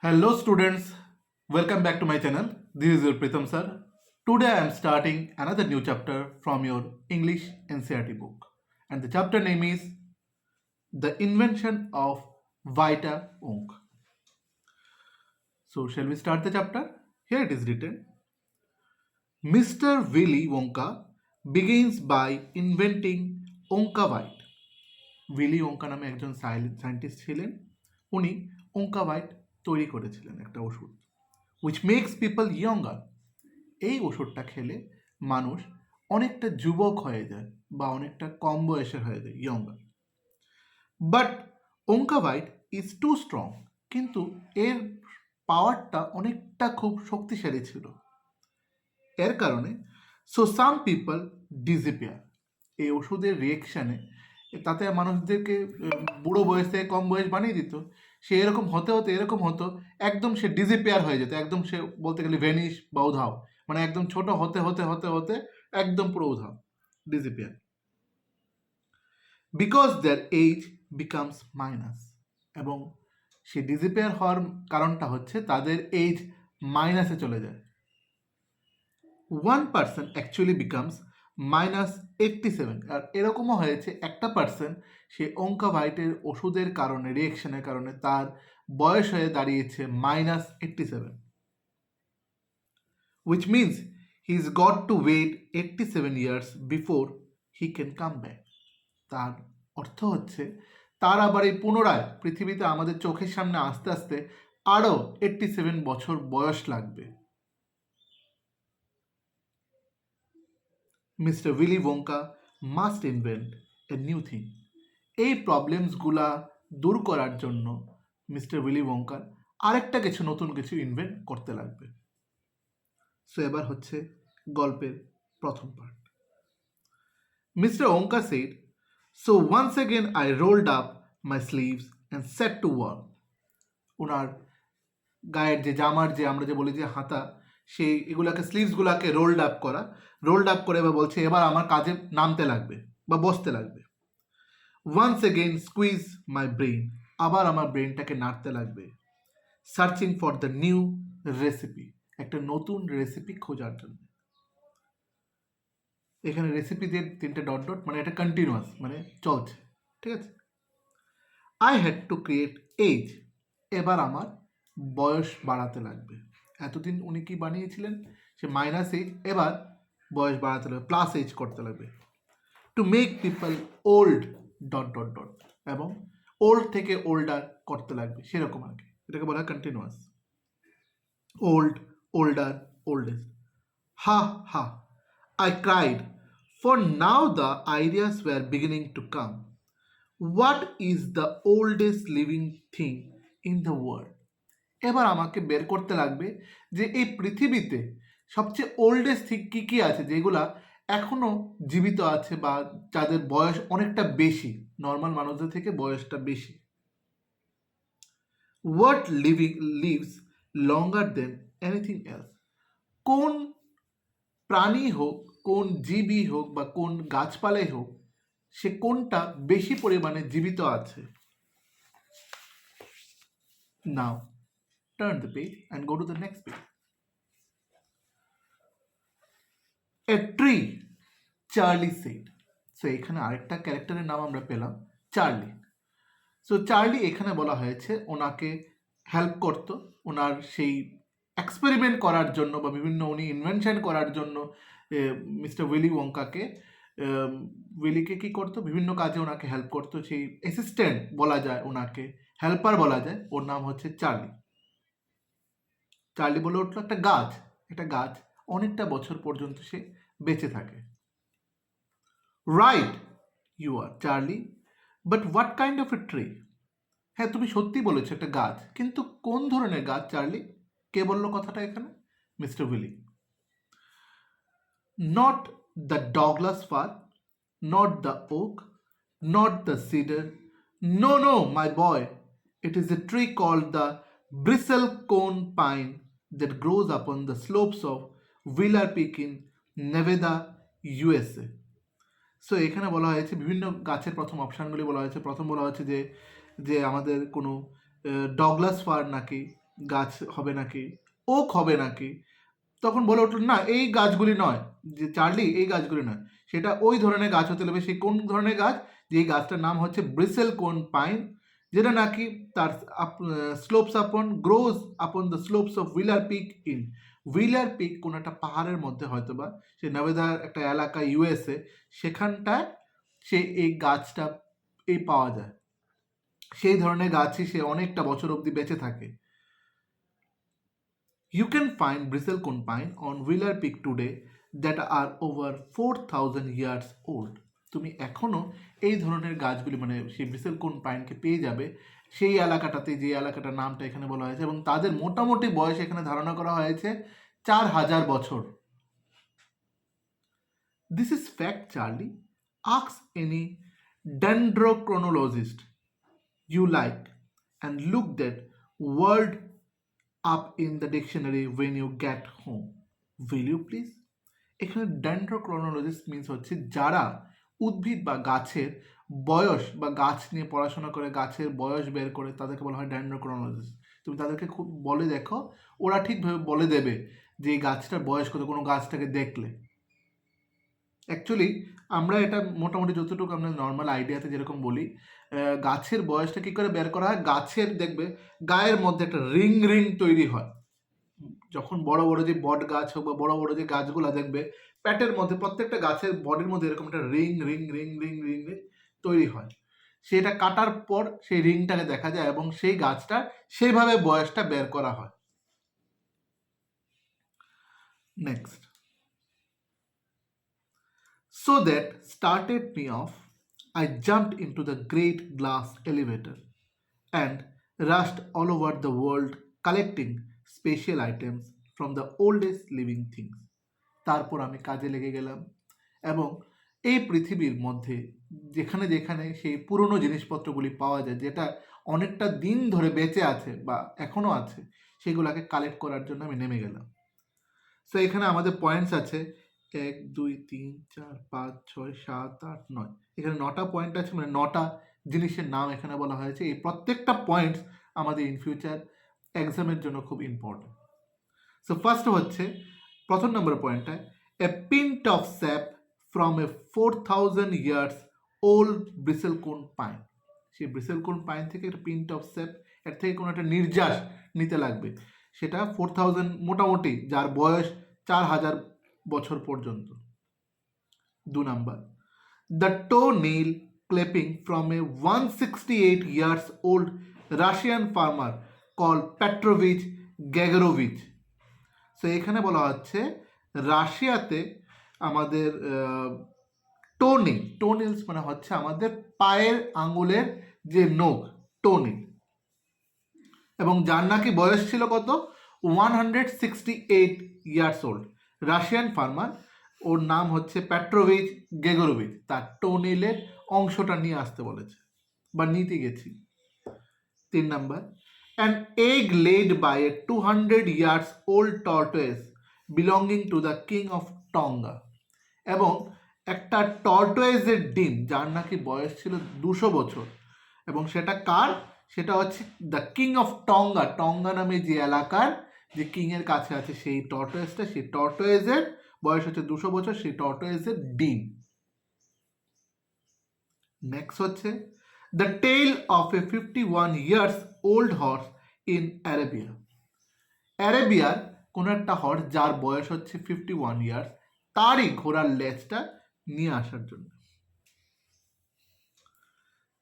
Hello students, welcome back to my channel. This is your Pritham sir. Today I am starting another new chapter from your English NCERT book. And the chapter name is The Invention of Vita Onk. So shall we start the chapter? Here it is written. Mr. Willy Wonka begins by inventing Onka White. Willy Wonka নামে একজন scientist ছিলেন। উনি ওঙ্কা white তৈরি করেছিলেন একটা ওষুধ, which makes people younger. এই ওষুধটা খেলে মানুষ অনেকটা যুবক হয়ে যায় বা অনেকটা কম বয়সের হয়ে যায়, younger. But Wonka Vite is too strong, কিন্তু এর পাওয়ারটা অনেকটা খুব শক্তিশালী ছিল। এর কারণে সো সাম পিপল ডিসঅ্যাপিয়ার। এই ওষুধের রিয়েকশানে তাতে মানুষদেরকে বুড়ো বয়স থেকে কম বয়স বানিয়ে দিত। সে এরকম হতে হতে এরকম হতো, একদম সে ডিসঅ্যাপিয়ার হয়ে যেত, একদম সে বলতে গেলে ভেনিশ বা উধাও, মানে একদম ছোট হতে হতে হতে হতে একদম পুরো উধাও, disappear. Because their age becomes minus, এবং সে ডিসঅ্যাপিয়ার হওয়ার কারণটা হচ্ছে তাদের এজ মাইনাসে চলে যায়। One person actually becomes -87। আর এরকমও হয়েছে একটা পার্সন, সে ওঙ্কা হোয়াইটের ওষুধের কারণে, রিয়েকশনের কারণে তার বয়স হয়ে দাঁড়িয়েছে -87, which means he's got to wait 87 years before he can come back. তার অর্থ হচ্ছে তার আবার এই পুনরায় পৃথিবীতে আমাদের চোখের সামনে আস্তে আস্তে আরও 87 বছর বয়স লাগবে। Mister Willy Wonka must invent a new thing. এই প্রবলেমসগুলা দূর করার জন্য মিস্টার উইলি ওঙ্কার আরেকটা কিছু নতুন কিছু ইনভেন্ট করতে লাগবে। সো এবার হচ্ছে গল্পের প্রথম part. Mister Wonka said, so once again I rolled up my sleeves and set to work. ওনার গায়ের যে জামার যে আমরা যে বলি যে হাতা, সেই এগুলাকে স্লিভসগুলাকে রোল্ড আপ করে বা বলছে এবার আমার কাজে নামতে লাগবে বা বসতে লাগবে। Once again squeeze my brain, আবার আমার ব্রেনটাকে নাড়তে লাগবে। Searching for the new recipe, একটা নতুন রেসিপি খোঁজার জন্য। এখানে রেসিপি দিয়ে 3টে ডট ডট, মানে এটা কন্টিনিউয়াস, মানে চলছে, ঠিক আছে। I had to create age, এবার আমার বয়স বাড়াতে লাগবে। এতদিন উনি কি বানিয়েছিলেন, সে মাইনাস এজ, এবার বয়স বাড়াতে লাগবে, প্লাস এজ করতে লাগবে। To make people old dot dot dot, এবং ওল্ড থেকে ওল্ডার করতে লাগবে, সেরকম আর কি। এটাকে বলা হয় কন্টিনিউয়াস। Old, older, oldest. হা হা, I cried, for now the ideas were beginning to come. What is the oldest living thing in the world? এবার আমাকে বের করতে লাগবে যে এই পৃথিবীতে সবচেয়ে ওল্ডেস্ট থিং কী কী আছে, যেগুলা এখনো জীবিত আছে বা যাদের বয়স অনেকটা বেশি, নর্মাল মানুষদের থেকে বয়সটা বেশি। What lives longer than anything else? কোন প্রাণী হোক, কোন জীবই হোক বা কোন গাছপালাই হোক, সে কোনটা বেশি পরিমাণে জীবিত আছে। Now turn the page and go to the next page. A tree, Charlie said. So এখানে আরেকটা ক্যারেক্টারের নাম আমরা পেলাম, চার্লি। সো চার্লি এখানে বলা হয়েছে ওনাকে হেল্প করতো, ওনার সেই এক্সপেরিমেন্ট করার জন্য বা বিভিন্ন উনি ইনভেনশন করার জন্য মিস্টার উইলি ওঙ্কাকে, উইলিকে কী করতো, বিভিন্ন কাজে ওনাকে হেল্প করতো। সেই অ্যাসিস্ট্যান্ট বলা যায় ওনাকে, হেল্পার বলা যায়, ওর নাম হচ্ছে চার্লি। চার্লি বলে উঠলো একটা গাছ অনেকটা বছর পর্যন্ত সে বেঁচে থাকে। Right you are Charlie, but what kind of a tree? হ্যাঁ, তুমি সত্যি বলেছো, একটা গাছ, কিন্তু কোন ধরনের গাছ চার্লি? কে বললো কথাটা এখানে? Mister Willie. Not the Douglas fir, not the oak, not the cedar, no, my boy, it is a tree called the bristlecone pine that grows upon the slopes of Wheeler Peak in Nevada, USA. So এখানে বলা হয়েছে বিভিন্ন গাছের প্রথম অপশানগুলি বলা হয়েছে। প্রথম বলা হয়েছে যে আমাদের কোনো ডগলাস ফার নাকি গাছ হবে নাকি, ওক হবে নাকি, তখন বলে উঠল না এই গাছগুলি নয়, যে চার্লি এই গাছগুলি নয়, সেটা ওই ধরনের গাছ হতে হবে। সেই কোন ধরনের গাছ, যে গাছটার নাম হচ্ছে ব্রিসেল কোন পাইন, যেটা নাকি তার slopes upon grows upon the slopes of Wheeler Peak in Wheeler Peak, কোন একটা পাহাড়ের মধ্যে হয়তো বা সে নেভাদার একটা এলাকা ইউএসএ, সেখানটায় সে এই গাছটা এই পাওয়া যায়। সেই ধরনের গাছই সে অনেকটা বছর অবধি বেঁচে থাকে। You can find bristlecone pine on Wheeler Peak today that are over 4,000 years old. তুমি এখনো এই ধরনের গাছগুলি মানে সেই ব্রিসেলকোন পাইনকে পেয়ে যাবে সেই এলাকাটাতে, যে এলাকাটার নামটা এখানে বলা হয়েছে, এবং তাদের মোটামুটি বয়স এখানে ধারণা করা হয়েছে 4,000 বছর। This is fact, Charlie. Ask any dendrochronologist you like and look that word up in the dictionary when you get home. Will you please? এখানে ডেন্ড্রোক্রোনোলজিস্ট মিন্স হচ্ছে যারা উদ্ভিদ বা গাছের বয়স বা গাছ নিয়ে পড়াশোনা করে গাছের বয়স বের করে, তাদেরকে বলা হয় ডেন্ড্রোক্রোনোলজিস্ট। তুমি তাদেরকে খুব বলে দেখো, ওরা ঠিকভাবে বলে দেবে যে এই গাছটার বয়স কত কোনো গাছটাকে দেখলে। অ্যাকচুয়ালি আমরা এটা মোটামুটি যতটুকু আমরা নর্মাল আইডিয়াতে যেরকম বলি, গাছের বয়সটা কী করে বের করা হয়, গাছের দেখবে গায়ের মধ্যে একটা রিং রিং তৈরি হয়। যখন বড় বড় যে বট গাছ হোক বা বড় বড় যে গাছগুলো দেখবে, প্যাটের মধ্যে প্রত্যেকটা গাছের বডির মধ্যে এরকম একটা ring ring ring ring ring ring তৈরি হয়। সেটা কাটার পর সেই রিংটাকে দেখা যায় এবং সেই গাছটা সেইভাবে বয়সটা বের করা হয়। Next, so that started me off, I jumped into the great glass elevator and rushed all over the world collecting special items from the oldest living things. তারপর আমি কাজে লেগে গেলাম এবং এই পৃথিবীর মধ্যে যেখানে যেখানে সেই পুরনো জিনিসপত্রগুলি পাওয়া যায়, যেটা অনেকটা দিন ধরে বেঁচে আছে বা এখনো আছে, সেগুলোকে কালেক্ট করার জন্য আমি নেমে গেলাম। সো এখানে আমাদের পয়েন্টস আছে 1 2 3 4 5 6 7 8 9, এখানে 9টা পয়েন্ট আছে, মানে 9টা জিনিসের নাম এখানে বলা হয়েছে। এই প্রত্যেকটা পয়েন্টস আমাদের ইন ফিউচার এক্সামের জন্য খুব ইম্পর্টেন্ট। সো ফার্স্ট হচ্ছে প্রথম নম্বর পয়েন্টটা, a pint of sap from a 4,000 years old bristlecone pine. সেই ব্রিসেলকোন পাইন থেকে একটা পিন্ট অফ স্যাপ, এর থেকে কোনো একটা নির্যাস নিতে লাগবে, সেটা 4,000 মোটামুটি, যার বয়স 4,000 বছর পর্যন্ত। 2 number, the toe nail clipping from a 168 years old Russian farmer called Petrovich Gagrovich. So এখানে বলা হচ্ছে রাশিয়াতে আমাদের টোনেলস মানে হচ্ছে আমাদের পায়ের আঙ্গুলের যে নখ, টোনেল, এবং যার নাকি বয়স ছিল কত 168 ইয়ার্স ওল্ড, রাশিয়ান ফার্মার, ওর নাম হচ্ছে পেট্রোভিচ গেগোরোভিচ, তার টোনেলের অংশটা নিয়ে আসতে বলেছে বা নিতে গেছি। 3 number, an egg laid by a 200 years old tortoise belonging to the king of Tonga, এবং একটা টর্টোয়েজের ডিম যার নাকি বয়স ছিল 200 বছর, এবং সেটা কার, সেটা হচ্ছে দ্য কিং অফ টঙ্গা, টঙ্গা নামে যে এলাকার যে কিং এর কাছে আছে সেই টর্টোয়েজটা, সেই টর্টোয়েজের বয়স হচ্ছে 200 বছর, সেই টর্টোয়েজের ডিম। নেক্সট হচ্ছে the tell of a 51 years old horse in Arabia. অ্যারেবিয়ার কোনো একটা হর্স যার বয়স হচ্ছে 51 ইয়ার্স, তারই ঘোড়ার লেজটা নিয়ে আসার জন্য।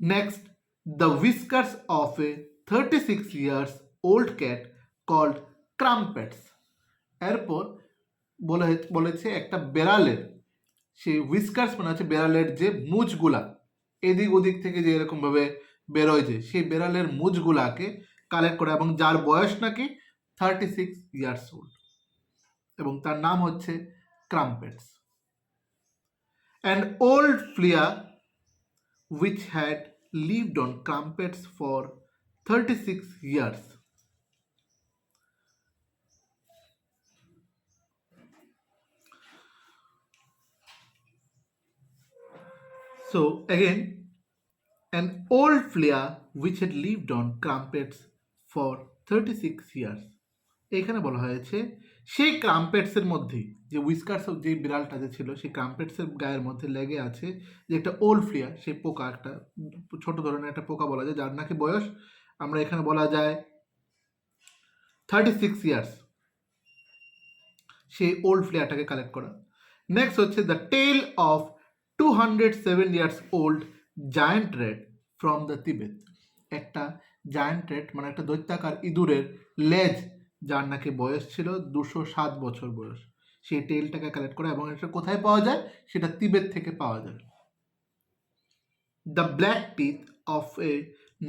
Next, the whiskers of a 36 years old cat called Crumpets. এরপর বলেছে একটা বেড়ালের সেই হুইস্কার্স মানে হচ্ছে বেড়ালের যে মুজগুলা এদিক ওদিক থেকে যে এরকমভাবে বেরোয়, যে সেই বেড়ালের মুজগুলাকে কালেক্ট করে, এবং যার বয়স নাকি 36 ইয়ার্স ওল্ড, এবং তার নাম হচ্ছে Crumpets. An old flea which had lived on crumpets for 36 years. So again, an old flea which had lived on crumpets for 36 years. এখানে বলা হয়েছে সেই ক্রাম্পেটসের মধ্যে যে উইস্কার্স যে বিড়ালটা যে ছিল সেই ক্রাম্পেটসের গায়ের মধ্যে লেগে আছে যে একটা ওল্ড ফ্লিয়ার, সেই পোকা, একটা ছোট ধরনের একটা পোকা বলা যায়, যার নাকি বয়স আমরা এখানে বলা যায় 36 ইয়ার্স, সেই ওল্ড ফ্লিয়ারটাকে কালেক্ট করা। নেক্সট হচ্ছে the tell of 207 years old giant red from the Tibet. একটা জায়ান্ট রেড মানে একটা দৈত্যাকার ইঁদুরের লেজ, যার নাকি বয়স ছিল 207 বছর বয়স, সেই টেলটাকে কালেক্ট করা, এবং এটা কোথায় পাওয়া যায়, সেটা তিবেত থেকে পাওয়া যায়। The black teeth of a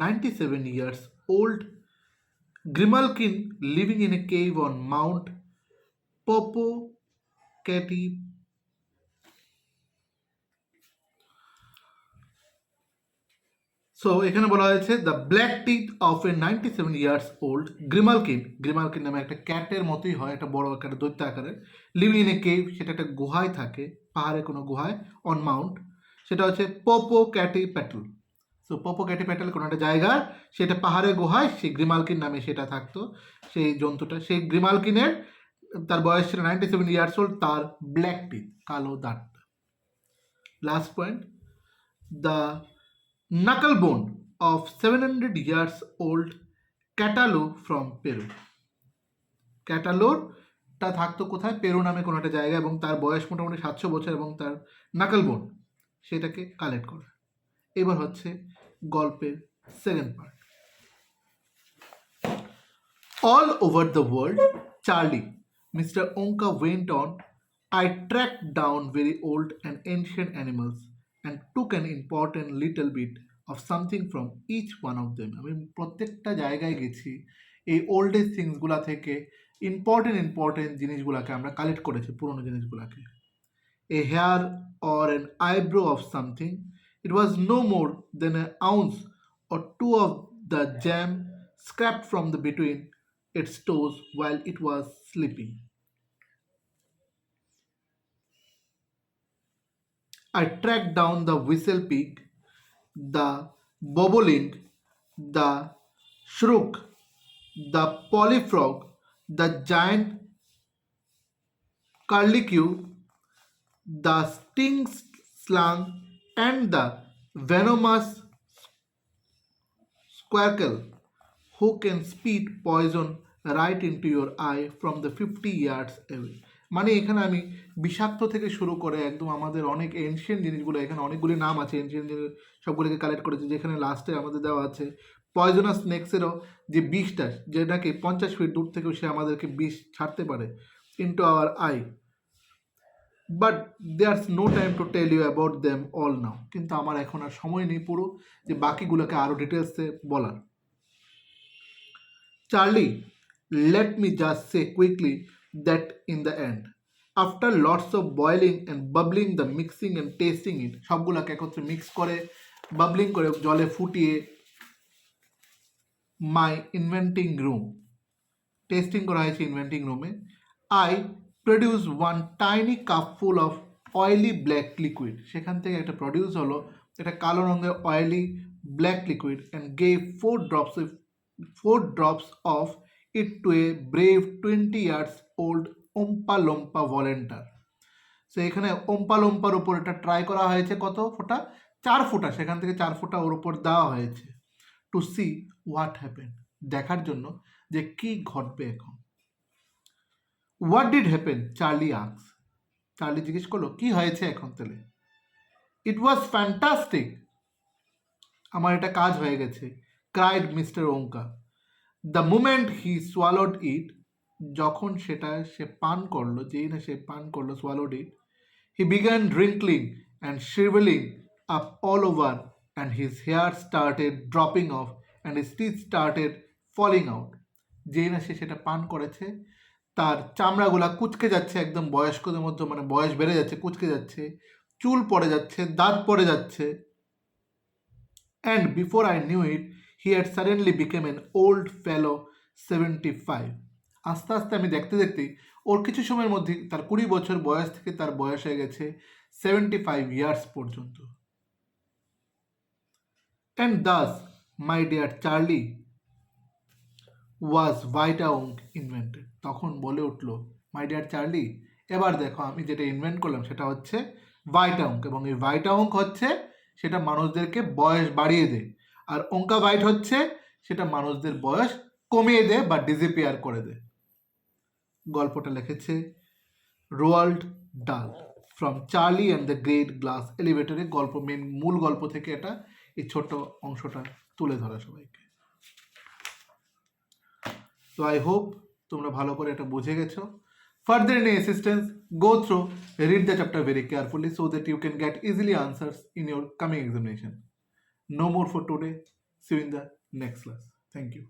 97 years old grimalkin living in a cave on Mount Popocatepetl. So এখানে বলা হয়েছে the black teeth of a 97 years old Grimalkin, Grimalkin নামে একটা ক্যাটের মতোই হয়, একটা বড় একটা দৈত্য আকারের, লিভিং ইন এ কেভ, সেটা একটা গুহায় থাকে, পাহাড়ে কোনো গুহায়, অন মাউন্ট, সেটা হচ্ছে পপোক্যাটিপ্যাটল। সো পপোক্যাটিপ্যাটল কোনো একটা জায়গা, সেটা পাহাড়ে গুহায়, সেই গ্রিমালকিন নামে সেটা থাকতো, সেই জন্তুটা। সেই গ্রিমালকিনের তার বয়স ছিল 97 ইয়ার্স ওল্ড, তার ব্ল্যাক টিথ, কালো দাঁত। Last point, the knuckle bone of 700 years old Catalo from Peru. ক্যাটালোরটা থাকতো কোথায়, পেরু নামে কোনো একটা জায়গা, এবং তার বয়স মোটামুটি 700 বছর, এবং তার নাকল বোন সেটাকে কালেক্ট করে। এবার হচ্ছে গল্পের second part. All over the world Charlie, mister Wonka went on. I tracked down very old and ancient animals and took an important little bit of something from each one of them. আমি প্রত্যেকটা জায়গায় গেছি, এই oldest থিংসগুলা থেকে important জিনিসগুলাকে আমরা collect করেছি, পুরনো জিনিসগুলাকে। A hair or an eyebrow of something, it was no more than an ounce or two of the jam scraped from the between its toes while it was sleeping. I tracked down the whistle pig, the bobolink, the shrew, the polyfrog, the giant curlicue, the sting slug, and the venomous squircle, who can spit poison right into your eye from the 50 yards away. মানে এখানে আমি বিষাক্ত থেকে শুরু করে একদম আমাদের অনেক এনশিয়েন্ট জিনিসগুলো, এখানে অনেকগুলি নাম আছে এনশিয়েন্ট জিনিস, সবগুলিকে কালেক্ট করেছি, যেখানে লাস্টে আমাদের দেওয়া আছে পয়জনাস স্নেক্সেরও যে বিষটা, যেটাকে 50 ফিট দূর থেকেও সে আমাদেরকে বিষ ছাড়তে পারে into our eye. But there's no time to tell you about them all now, কিন্তু আমার এখন আর সময় নেই পুরো যে বাকিগুলোকে আরও ডিটেলসে বলার। Charlie, let me just say quickly that in the end, after lots of boiling and bubbling, the mixing and tasting it, সবগুলোকে একত্রে মিক্স করে বাবলিং করে জলে ফুটিয়ে my inventing room, টেস্টিং করা হয়েছে ইনভেন্টিং রুমে, I produce one tiny cup full of oily black liquid, সেখান থেকে একটা প্রডিউস হলো এটা কালো রঙের oily black liquid, and gave 4 drops of it to a brave 20 years old ওম্পা লোম্পা ভলেন্টার। So এখানে ওম্পা লোম্পার উপর এটা ট্রাই করা হয়েছে, কত ফোঁটা, 4 ফোঁটা, সেখান থেকে 4 ফোঁটা ওর উপর দেওয়া হয়েছে, টু সি হোয়াট হ্যাপেন, দেখার জন্য যে কি ঘটবে এখন। What did happen, Charlie asks, Charlie জিজ্ঞেস করলো কি হয়েছে এখন তাহলে। ইট ওয়াজ ফ্যান্টাস্টিক, আমার এটা কাজ হয়ে গেছে, ক্রাইড মিস্টার ওঙ্কা। দ্য মুমেন্ট হি সোয়ালোড ইট, যখন সেটা সে পান করলো, যেই না সে পান করলো, swallowed it, he began wrinkling and shrivelling up all over and his hair started dropping off and his teeth started falling out. যেই না সে সেটা পান করেছে, তার চামড়াগুলা কুচকে যাচ্ছে, একদম বয়স্কদের মধ্যে, মানে বয়স বেড়ে যাচ্ছে, কুচকে যাচ্ছে, চুল পড়ে যাচ্ছে, দাঁত পড়ে যাচ্ছে। And before I knew it, he had suddenly become an old fellow 75. আস্তে আস্তে আমি দেখতে দেখতেই ওর কিছু সময়ের মধ্যে তার 20 বছর বয়স থেকে তার বয়স হয়ে গেছে 75 ইয়ার্স পর্যন্ত। And thus, my dear Charlie, was Vitawonk invented. তখন বলে উঠলো, মাই ডিয়ার চার্লি, এবার দেখো আমি যেটা ইনভেন্ট করলাম সেটা হচ্ছে ভাইটাউং, এবং এই ভাইটাউং হচ্ছে সেটা মানুষদেরকে বয়স বাড়িয়ে দেয়, আর অঙ্কা ভাইট হচ্ছে সেটা মানুষদের বয়স কমিয়ে দেয় বা ডিসঅ্যাপিয়ার করে দেয়। গল্পটা লিখেছে Roald Dahl from Charlie and the great glass এলিভেটরে। মূল গল্প থেকে এটা এই ছোট অংশটা তুলে ধরা সবাইকে। তো আই হোপ তোমরা ভালো করে এটা বুঝে গেছো। Further any assistance, go through, read the chapter very carefully so that you can get easily answers in your coming examination. No more for today. See you in the next class. Thank you.